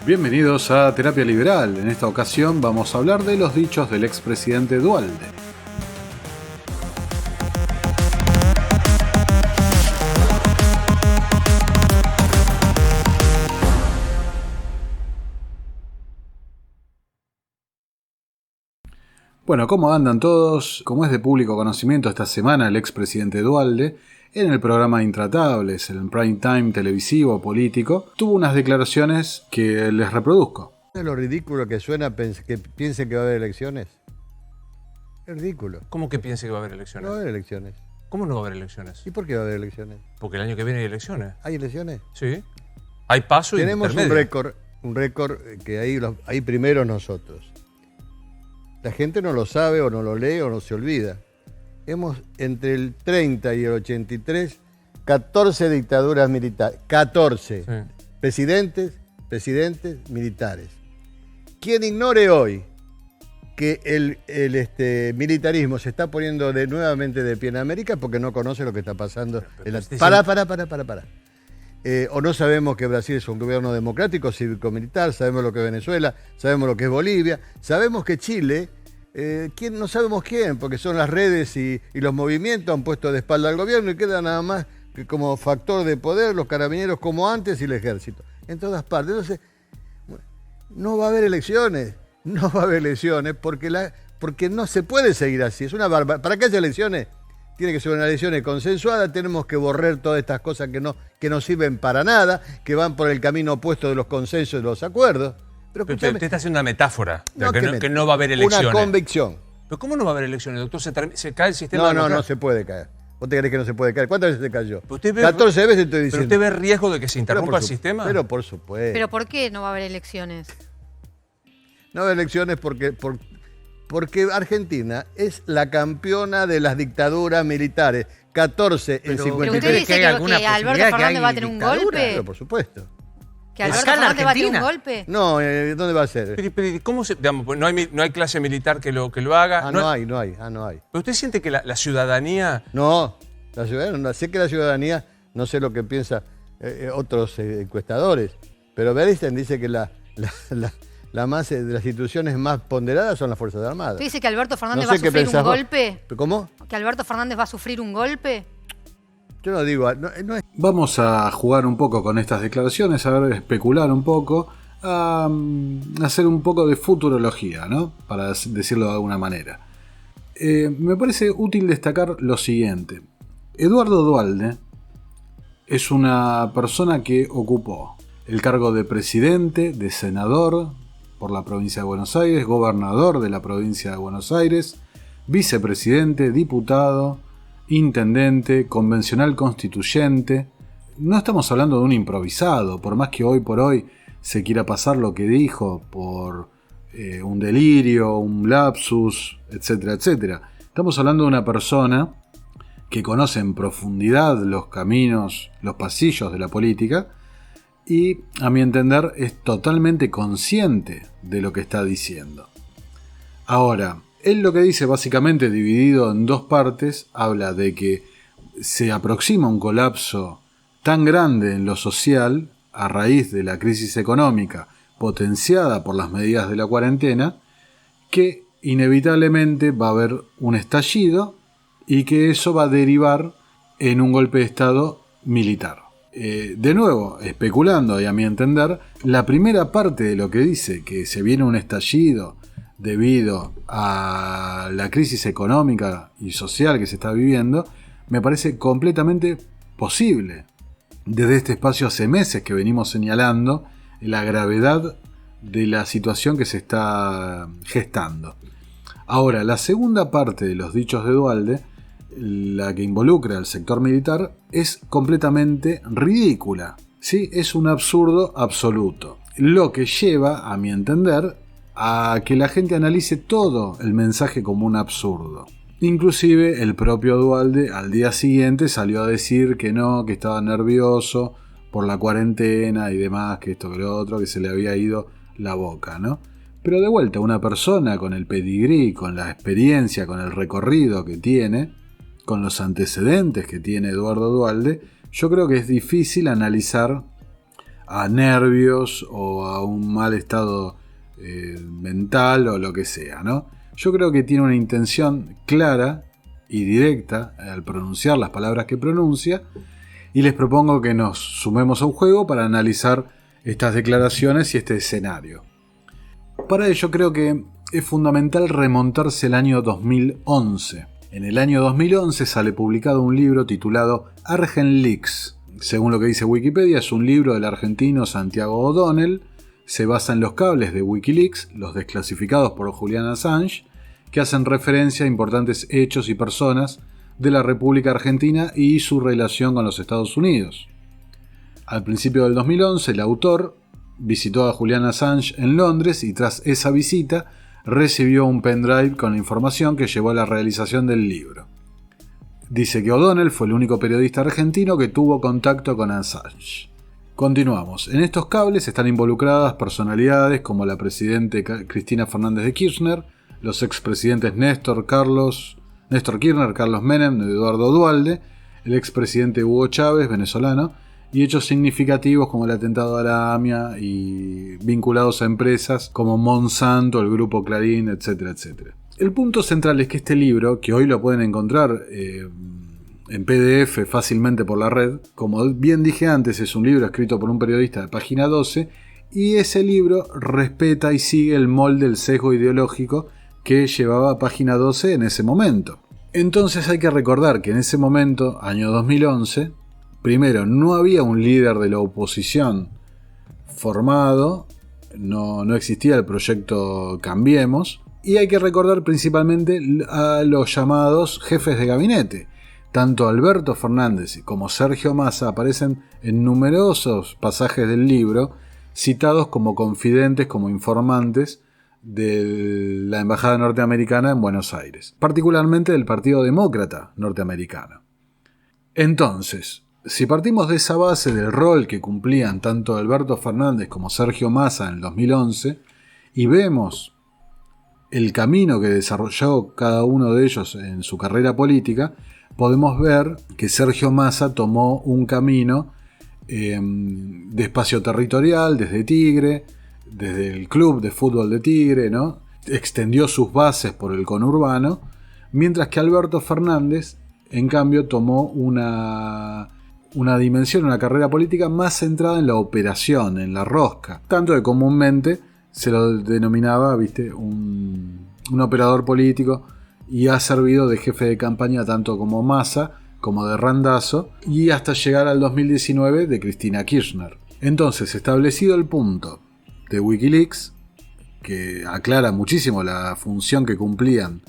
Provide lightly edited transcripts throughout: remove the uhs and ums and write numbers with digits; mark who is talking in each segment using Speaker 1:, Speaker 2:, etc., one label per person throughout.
Speaker 1: Bienvenidos a Terapia Liberal. En esta ocasión vamos a hablar de los dichos del expresidente Duhalde. Bueno, ¿cómo andan todos? Como es de público conocimiento, esta semana el expresidente Duhalde, en el programa Intratables, el prime time televisivo político, tuvo unas declaraciones que les reproduzco.
Speaker 2: ¿Es lo ridículo que suena que piense que va a haber elecciones? Es ridículo.
Speaker 3: ¿Cómo que piense que va a haber elecciones?
Speaker 2: No va a haber elecciones.
Speaker 3: ¿Cómo no va a haber elecciones?
Speaker 2: ¿Y por qué va a haber elecciones?
Speaker 3: Porque el año que viene hay elecciones.
Speaker 2: ¿Hay elecciones?
Speaker 3: Sí. Hay paso y
Speaker 2: Tenemos
Speaker 3: intermedio.
Speaker 2: un récord que ahí primero nosotros. La gente no lo sabe o no lo lee o no se olvida. Hemos, entre el 30 y el 83, 14 dictaduras militares. 14. Sí. Presidentes militares. Quien ignore hoy que el militarismo se está poniendo nuevamente de pie en América porque no conoce lo que está pasando. Para. O no sabemos que Brasil es un gobierno democrático, cívico-militar, sabemos lo que es Venezuela, sabemos lo que es Bolivia, sabemos que Chile, no sabemos quién, porque son las redes y los movimientos han puesto de espalda al gobierno y queda nada más que como factor de poder los carabineros como antes y el ejército, en todas partes. Entonces, no va a haber elecciones porque no se puede seguir así, es una barbaridad. Para que haya elecciones, tiene que ser una elección consensuada, tenemos que borrar todas estas cosas que no sirven para nada, que van por el camino opuesto de los consensos y de los acuerdos. Pero
Speaker 3: usted está haciendo una metáfora de que no va a haber elecciones.
Speaker 2: Una convicción.
Speaker 3: ¿Pero cómo no va a haber elecciones, doctor? ¿Se cae el sistema?
Speaker 2: No se puede caer. ¿Vos te crees que no se puede caer? ¿Cuántas veces se cayó? 14 veces estoy diciendo.
Speaker 3: ¿Pero usted ve riesgo de que se interrumpa el sistema?
Speaker 2: Pero por supuesto.
Speaker 4: ¿Pero por qué no va a haber elecciones?
Speaker 2: No va a haber elecciones porque Argentina es la campeona de las dictaduras militares. 14 en 53.
Speaker 4: ¿Pero usted dice que Alberto Fernández va a tener un golpe?
Speaker 2: Pero por supuesto.
Speaker 4: ¿Que Alberto Fernández va a tener un golpe?
Speaker 2: No, ¿dónde va a ser?
Speaker 3: Pero ¿cómo se, digamos, no hay clase militar que lo haga?
Speaker 2: No hay.
Speaker 3: ¿Pero usted siente que la ciudadanía...?
Speaker 2: No, sé que la ciudadanía, no sé lo que piensan otros encuestadores, pero Bernstein dice que las instituciones más ponderadas son las Fuerzas Armadas.
Speaker 4: ¿Usted dice que Alberto Fernández va a sufrir un golpe?
Speaker 2: ¿Cómo?
Speaker 4: ¿Que Alberto Fernández va a sufrir un golpe?
Speaker 2: Yo no digo... No es...
Speaker 1: Vamos a jugar un poco con estas declaraciones, a ver, especular un poco, a hacer un poco de futurología, ¿no? Para decirlo de alguna manera. Me parece útil destacar lo siguiente. Eduardo Duhalde es una persona que ocupó el cargo de presidente, de senador por la provincia de Buenos Aires, gobernador de la provincia de Buenos Aires, vicepresidente, diputado, intendente, convencional constituyente. No estamos hablando de un improvisado, por más que hoy por hoy se quiera pasar lo que dijo por un delirio, un lapsus, etcétera, etcétera. Estamos hablando de una persona que conoce en profundidad los caminos, los pasillos de la política y, a mi entender, es totalmente consciente de lo que está diciendo. Ahora, él lo que dice, básicamente dividido en dos partes, habla de que se aproxima un colapso tan grande en lo social a raíz de la crisis económica potenciada por las medidas de la cuarentena, que inevitablemente va a haber un estallido y que eso va a derivar en un golpe de Estado militar. De nuevo, especulando y a mi entender, la primera parte de lo que dice, que se viene un estallido debido a la crisis económica y social que se está viviendo, me parece completamente posible. Desde este espacio hace meses que venimos señalando la gravedad de la situación que se está gestando. Ahora, la segunda parte de los dichos de Duhalde, la que involucra al sector militar, es completamente ridícula, ¿sí? Es un absurdo absoluto, lo que lleva, a mi entender, a que la gente analice todo el mensaje como un absurdo. Inclusive el propio Duhalde al día siguiente salió a decir que no, que estaba nervioso por la cuarentena y demás, que esto que lo otro, que se le había ido la boca, ¿no? Pero de vuelta, una persona con el pedigrí, con la experiencia, con el recorrido que tiene, con los antecedentes que tiene Eduardo Duhalde, yo creo que es difícil analizar a nervios o a un mal estado mental o lo que sea, ¿no? Yo creo que tiene una intención clara y directa al pronunciar las palabras que pronuncia, y les propongo que nos sumemos a un juego para analizar estas declaraciones y este escenario. Para ello creo que es fundamental remontarse al año 2011. En el año 2011 sale publicado un libro titulado ArgentLeaks. Según lo que dice Wikipedia, es un libro del argentino Santiago O'Donnell. Se basa en los cables de Wikileaks, los desclasificados por Julian Assange, que hacen referencia a importantes hechos y personas de la República Argentina y su relación con los Estados Unidos. Al principio del 2011, el autor visitó a Julian Assange en Londres y tras esa visita recibió un pendrive con la información que llevó a la realización del libro. Dice que O'Donnell fue el único periodista argentino que tuvo contacto con Assange. Continuamos. En estos cables están involucradas personalidades como la presidenta Cristina Fernández de Kirchner, los expresidentes Néstor Kirchner, Carlos Menem, Eduardo Duhalde, el expresidente Hugo Chávez, venezolano, y hechos significativos como el atentado a la AMIA y vinculados a empresas como Monsanto, el grupo Clarín, etcétera, etcétera. El punto central es que este libro, que hoy lo pueden encontrar en PDF fácilmente por la red, como bien dije antes, es un libro escrito por un periodista de Página 12, y ese libro respeta y sigue el molde del sesgo ideológico que llevaba Página 12 en ese momento. Entonces hay que recordar que en ese momento, año 2011, primero, no había un líder de la oposición formado, no existía el proyecto Cambiemos, y hay que recordar principalmente a los llamados jefes de gabinete. Tanto Alberto Fernández como Sergio Massa aparecen en numerosos pasajes del libro, citados como confidentes, como informantes de la Embajada Norteamericana en Buenos Aires, particularmente del Partido Demócrata Norteamericano. Entonces, si partimos de esa base del rol que cumplían tanto Alberto Fernández como Sergio Massa en el 2011, y vemos el camino que desarrolló cada uno de ellos en su carrera política, podemos ver que Sergio Massa tomó un camino de espacio territorial desde Tigre, desde el club de fútbol de Tigre, ¿no? Extendió sus bases por el conurbano, mientras que Alberto Fernández, en cambio, tomó una dimensión, una carrera política más centrada en la operación, en la rosca, tanto que comúnmente se lo denominaba, un operador político, y ha servido de jefe de campaña tanto como Massa como de Randazzo, y hasta llegar al 2019 de Cristina Kirchner. Entonces, establecido el punto de Wikileaks, que aclara muchísimo la función que cumplían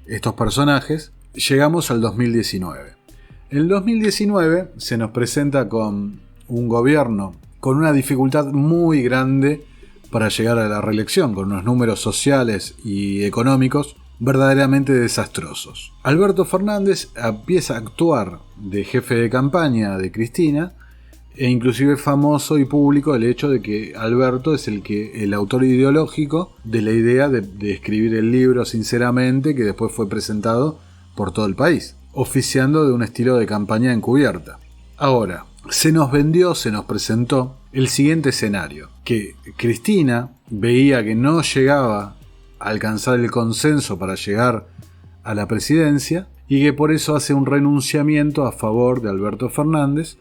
Speaker 1: estos personajes, llegamos al 2019. El 2019 se nos presenta con un gobierno con una dificultad muy grande para llegar a la reelección, con unos números sociales y económicos verdaderamente desastrosos. Alberto Fernández empieza a actuar de jefe de campaña de Cristina, e inclusive famoso y público el hecho de que Alberto es el autor ideológico de la idea de escribir el libro Sinceramente, que después fue presentado por todo el país, oficiando de un estilo de campaña encubierta. Ahora, se nos presentó el siguiente escenario, que Cristina veía que no llegaba a alcanzar el consenso para llegar a la presidencia y que por eso hace un renunciamiento a favor de Alberto Fernández,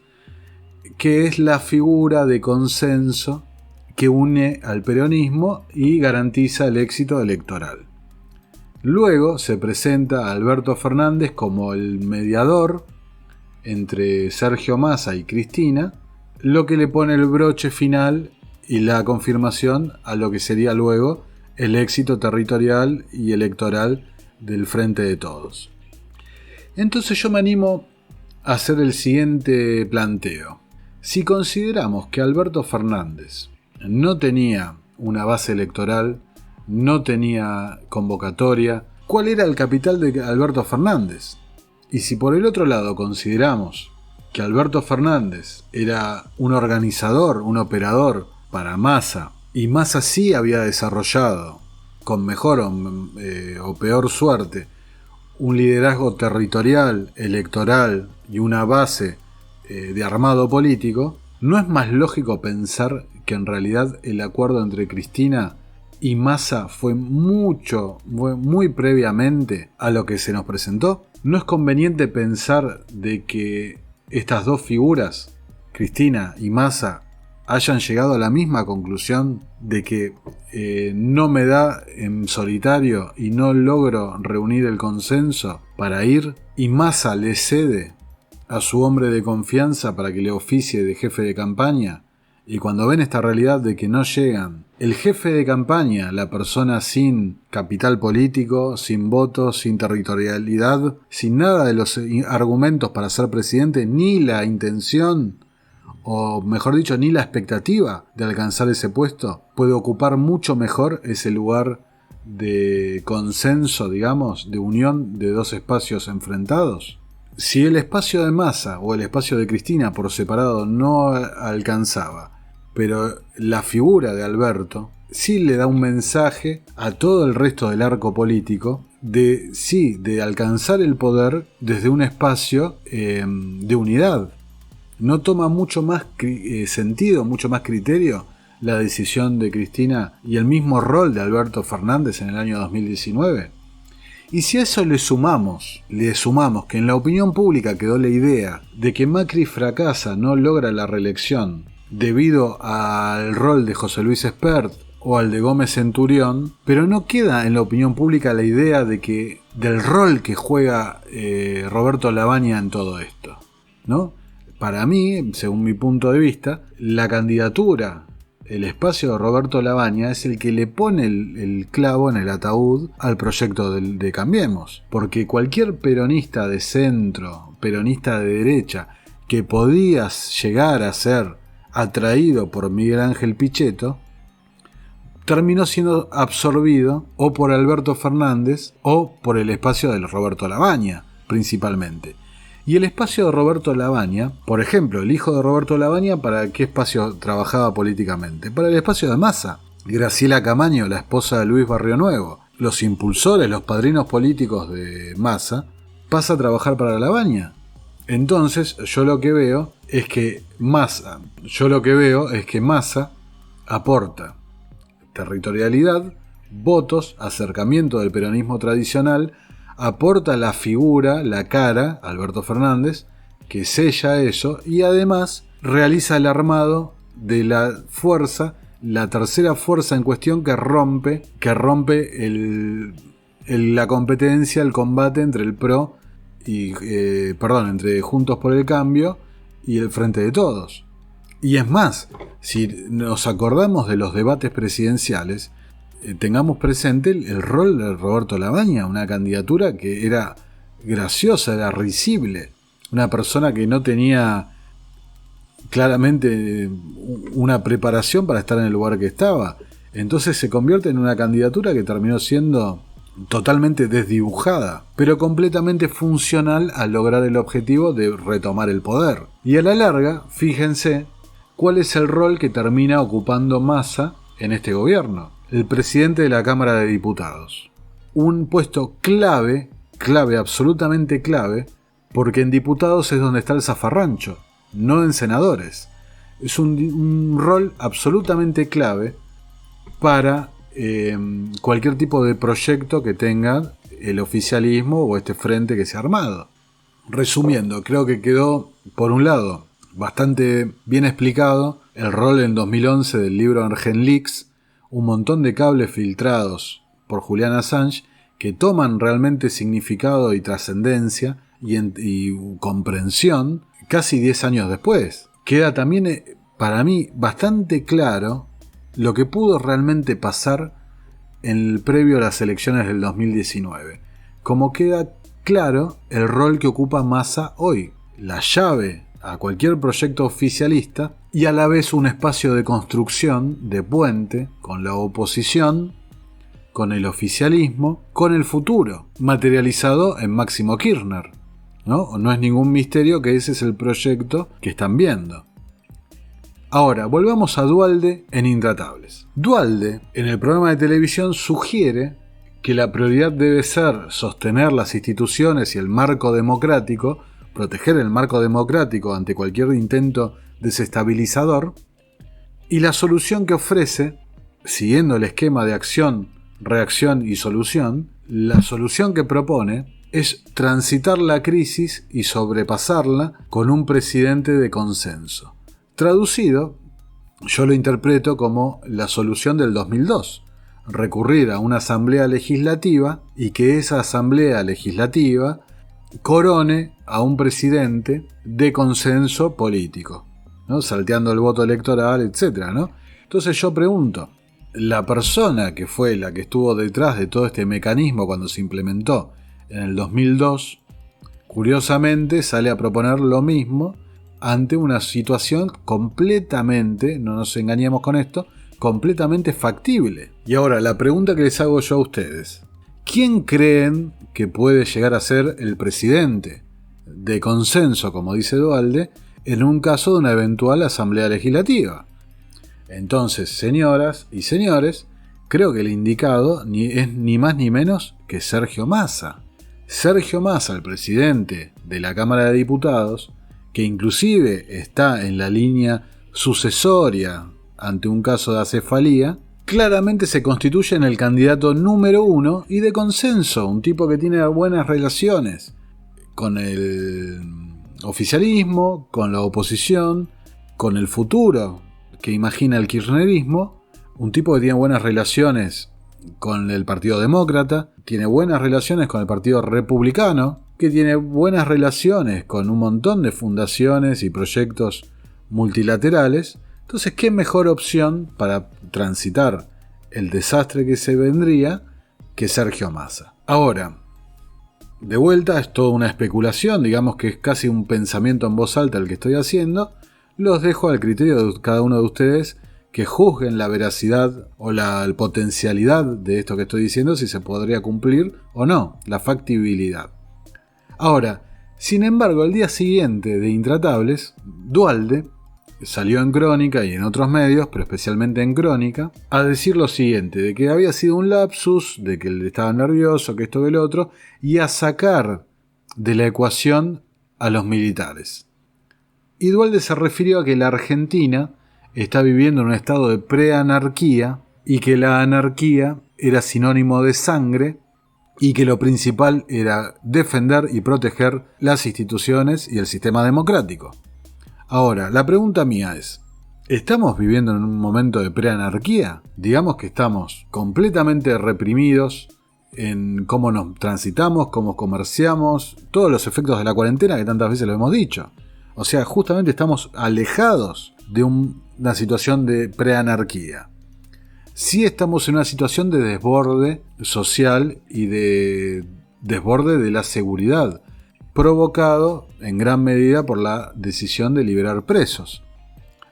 Speaker 1: que es la figura de consenso que une al peronismo y garantiza el éxito electoral. Luego se presenta a Alberto Fernández como el mediador entre Sergio Massa y Cristina, lo que le pone el broche final y la confirmación a lo que sería luego el éxito territorial y electoral del Frente de Todos. Entonces yo me animo a hacer el siguiente planteo. Si consideramos que Alberto Fernández no tenía una base electoral, no tenía convocatoria, ¿cuál era el capital de Alberto Fernández? Y si por el otro lado consideramos que Alberto Fernández era un organizador, un operador para Massa, y Massa sí había desarrollado, con mejor o peor suerte, un liderazgo territorial, electoral y una base de armado político, ¿no es más lógico pensar que en realidad el acuerdo entre Cristina y Massa fue muy previamente a lo que se nos presentó? ¿No es conveniente pensar de que estas dos figuras, Cristina y Massa, hayan llegado a la misma conclusión de que no me da en solitario y no logro reunir el consenso para ir, y Massa le cede a su hombre de confianza para que le oficie de jefe de campaña? Y cuando ven esta realidad de que no llegan, el jefe de campaña, la persona sin capital político, sin votos, sin territorialidad, sin nada de los argumentos para ser presidente, ni la intención, o mejor dicho, ni la expectativa de alcanzar ese puesto, puede ocupar mucho mejor ese lugar de consenso, digamos, de unión de dos espacios enfrentados. Si el espacio de Massa o el espacio de Cristina por separado no alcanzaba, pero la figura de Alberto sí le da un mensaje a todo el resto del arco político de alcanzar el poder desde un espacio de unidad. No toma mucho más sentido, mucho más criterio la decisión de Cristina y el mismo rol de Alberto Fernández en el año 2019. Y si a eso le sumamos que en la opinión pública quedó la idea de que Macri fracasa, no logra la reelección debido al rol de José Luis Espert o al de Gómez Centurión, pero no queda en la opinión pública la idea del rol que juega Roberto Lavagna en todo esto, ¿no? Para mí, según mi punto de vista, la candidatura, el espacio de Roberto Lavagna es el que le pone el clavo en el ataúd al proyecto de Cambiemos. Porque cualquier peronista de centro, peronista de derecha, que podía llegar a ser atraído por Miguel Ángel Pichetto, terminó siendo absorbido o por Alberto Fernández o por el espacio de Roberto Lavagna, principalmente. Y el espacio de Roberto Lavagna, por ejemplo, el hijo de Roberto Lavagna, ¿para qué espacio trabajaba políticamente? Para el espacio de Massa. Graciela Camaño, la esposa de Luis Barrionuevo, los impulsores, los padrinos políticos de Massa, pasa a trabajar para Lavagna. Entonces, yo lo que veo es que Massa aporta territorialidad, votos, acercamiento del peronismo tradicional, aporta la figura, la cara, Alberto Fernández, que sella eso, y además realiza el armado de la fuerza, la tercera fuerza en cuestión que rompe la competencia, el combate entre el PRO entre Juntos por el Cambio y el Frente de Todos. Y es más, si nos acordamos de los debates presidenciales, tengamos presente el rol de Roberto Lavagna, una candidatura que era graciosa, era risible, una persona que no tenía claramente una preparación para estar en el lugar que estaba. Entonces se convierte en una candidatura que terminó siendo totalmente desdibujada, pero completamente funcional al lograr el objetivo de retomar el poder. Y a la larga, fíjense cuál es el rol que termina ocupando Massa en este gobierno. El presidente de la Cámara de Diputados. Un puesto clave, absolutamente clave, porque en diputados es donde está el zafarrancho, no en senadores. Es un rol absolutamente clave para cualquier tipo de proyecto que tenga el oficialismo o este frente que se ha armado. Resumiendo, creo que quedó, por un lado, bastante bien explicado el rol en 2011 del libro Argenleaks, un montón de cables filtrados por Julian Assange que toman realmente significado y trascendencia y comprensión casi 10 años después. Queda también para mí bastante claro lo que pudo realmente pasar en el previo a las elecciones del 2019. Como queda claro el rol que ocupa Massa hoy, la llave a cualquier proyecto oficialista y a la vez un espacio de construcción, de puente, con la oposición, con el oficialismo, con el futuro, materializado en Máximo Kirchner. No es ningún misterio que ese es el proyecto que están viendo. Ahora, volvamos a Duhalde en Intratables. Duhalde, en el programa de televisión, sugiere que la prioridad debe ser sostener las instituciones y el marco democrático proteger el marco democrático ante cualquier intento desestabilizador, y la solución que ofrece, siguiendo el esquema de acción, reacción y solución, la solución que propone es transitar la crisis y sobrepasarla con un presidente de consenso. Traducido, yo lo interpreto como la solución del 2002, recurrir a una asamblea legislativa y que esa asamblea legislativa corone a un presidente de consenso político, ¿no? Salteando el voto electoral, etc., ¿no? Entonces yo pregunto, la persona que fue la que estuvo detrás de todo este mecanismo cuando se implementó en el 2002, curiosamente sale a proponer lo mismo ante una situación completamente, no nos engañemos con esto, completamente factible. Y ahora, la pregunta que les hago yo a ustedes, ¿quién creen que puede llegar a ser el presidente de consenso, como dice Duhalde, en un caso de una eventual asamblea legislativa? Entonces, señoras y señores, creo que el indicado es ni más ni menos que Sergio Massa. Sergio Massa, el presidente de la Cámara de Diputados, que inclusive está en la línea sucesoria ante un caso de acefalía, claramente se constituye en el candidato número 1 y de consenso, un tipo que tiene buenas relaciones con el oficialismo, con la oposición, con el futuro que imagina el kirchnerismo, un tipo que tiene buenas relaciones con el Partido Demócrata, tiene buenas relaciones con el Partido Republicano, que tiene buenas relaciones con un montón de fundaciones y proyectos multilaterales. Entonces, ¿qué mejor opción para transitar el desastre que se vendría que Sergio Massa? Ahora, de vuelta, es toda una especulación, digamos que es casi un pensamiento en voz alta el que estoy haciendo. Los dejo al criterio de cada uno de ustedes que juzguen la veracidad o la potencialidad de esto que estoy diciendo, si se podría cumplir o no, la factibilidad. Ahora, sin embargo, al día siguiente de Intratables, Duhalde salió en Crónica y en otros medios, pero especialmente en Crónica, a decir lo siguiente, de que había sido un lapsus, de que él estaba nervioso, que esto que el otro, y a sacar de la ecuación a los militares. Y Duhalde se refirió a que la Argentina está viviendo en un estado de preanarquía y que la anarquía era sinónimo de sangre y que lo principal era defender y proteger las instituciones y el sistema democrático. Ahora, la pregunta mía es, ¿estamos viviendo en un momento de preanarquía? Digamos que estamos completamente reprimidos en cómo nos transitamos, cómo comerciamos, todos los efectos de la cuarentena que tantas veces lo hemos dicho. O sea, justamente estamos alejados de una situación de preanarquía. Sí estamos en una situación de desborde social y de desborde de la seguridad, provocado en gran medida por la decisión de liberar presos.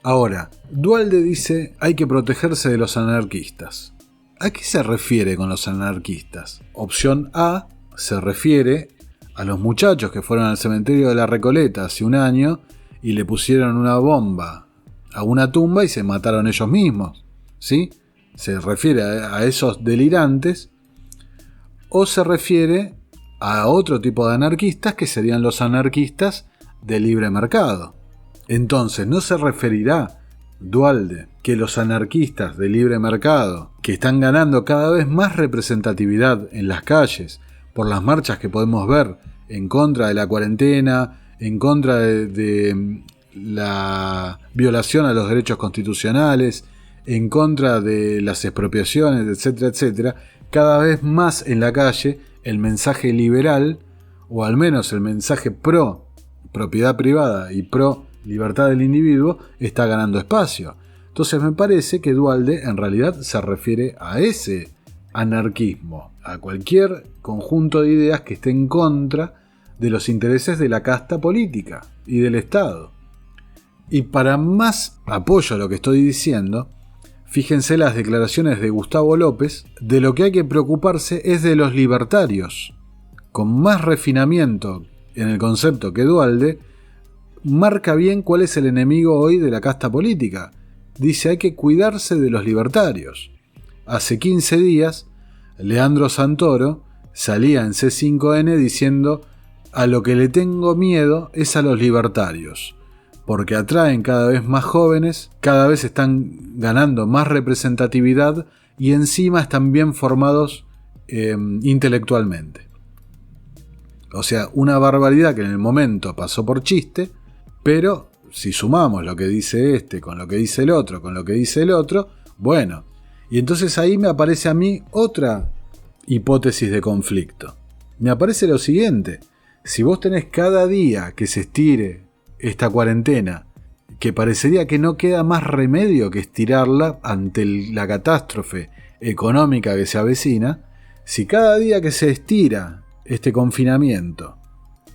Speaker 1: Ahora, Duhalde dice hay que protegerse de los anarquistas. ¿A qué se refiere con los anarquistas? Opción A se refiere a los muchachos que fueron al cementerio de la Recoleta hace un año y le pusieron una bomba a una tumba y se mataron ellos mismos, ¿sí? Se refiere a esos delirantes, o se refiere a otro tipo de anarquistas que serían los anarquistas de libre mercado. Entonces, ¿no se referirá Duhalde que los anarquistas de libre mercado, que están ganando cada vez más representatividad en las calles por las marchas que podemos ver en contra de la cuarentena, en contra de la violación a los derechos constitucionales, en contra de las expropiaciones, etcétera, etcétera, cada vez más en la calle el mensaje liberal, o al menos el mensaje pro propiedad privada y pro libertad del individuo, está ganando espacio? Entonces me parece que Duhalde en realidad se refiere a ese anarquismo, a cualquier conjunto de ideas que esté en contra de los intereses de la casta política y del Estado. Y para más apoyo a lo que estoy diciendo, fíjense las declaraciones de Gustavo López, de lo que hay que preocuparse es de los libertarios. Con más refinamiento en el concepto que Duhalde, marca bien cuál es el enemigo hoy de la casta política. Dice hay que cuidarse de los libertarios. Hace 15 días, Leandro Santoro salía en C5N diciendo A lo que le tengo miedo es a los libertarios, porque atraen cada vez más jóvenes, cada vez están ganando más representatividad y encima están bien formados intelectualmente. O sea, una barbaridad que en el momento pasó por chiste, pero si sumamos lo que dice este con lo que dice el otro, con lo que dice el otro, bueno, y entonces ahí me aparece a mí otra hipótesis de conflicto. Me aparece lo siguiente: si vos tenés cada día que se estire esta cuarentena, que parecería que no queda más remedio que estirarla ante la catástrofe económica que se avecina, si cada día que se estira este confinamiento,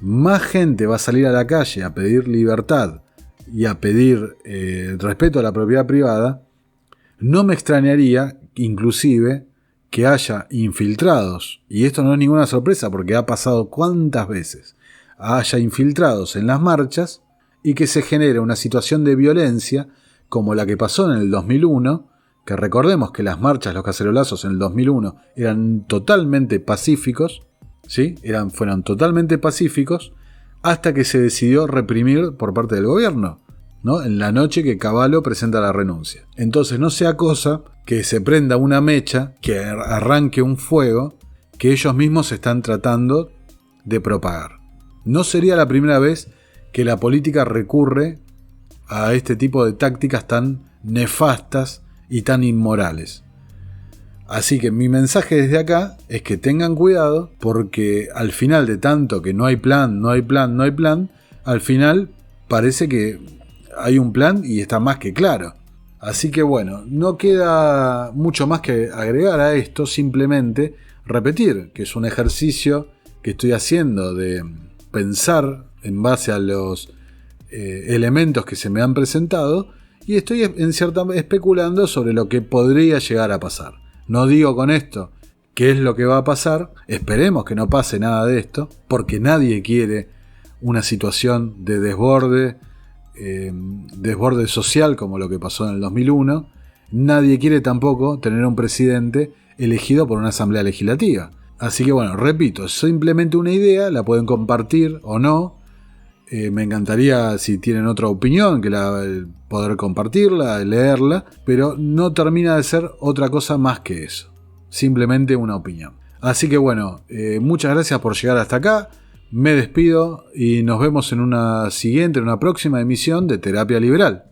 Speaker 1: más gente va a salir a la calle a pedir libertad y a pedir respeto a la propiedad privada, no me extrañaría, inclusive, que haya infiltrados, y esto no es ninguna sorpresa porque ha pasado cuántas veces, haya infiltrados en las marchas y que se genere una situación de violencia como la que pasó en el 2001, que recordemos que las marchas, los cacerolazos en el 2001 eran totalmente pacíficos, ¿sí? Fueron totalmente pacíficos hasta que se decidió reprimir por parte del gobierno, ¿no? En la noche que Cavallo presenta la renuncia. Entonces no sea cosa que se prenda una mecha, que arranque un fuego que ellos mismos están tratando de propagar. No sería la primera vez que la política recurre a este tipo de tácticas tan nefastas y tan inmorales. Así que mi mensaje desde acá es que tengan cuidado, porque al final de tanto que no hay plan, al final parece que hay un plan y está más que claro. Así que bueno, no queda mucho más que agregar a esto, simplemente repetir que es un ejercicio que estoy haciendo de pensar en base a los elementos que se me han presentado, y estoy especulando sobre lo que podría llegar a pasar. No digo con esto qué es lo que va a pasar, esperemos que no pase nada de esto, porque nadie quiere una situación de desborde social como lo que pasó en el 2001. Nadie quiere tampoco tener un presidente elegido por una asamblea legislativa. Así que bueno, repito, es simplemente una idea, la pueden compartir o no. Me encantaría, si tienen otra opinión, poder compartirla, leerla, pero no termina de ser otra cosa más que eso, simplemente una opinión. Así que bueno, muchas gracias por llegar hasta acá, me despido y nos vemos en una próxima emisión de Terapia Liberal.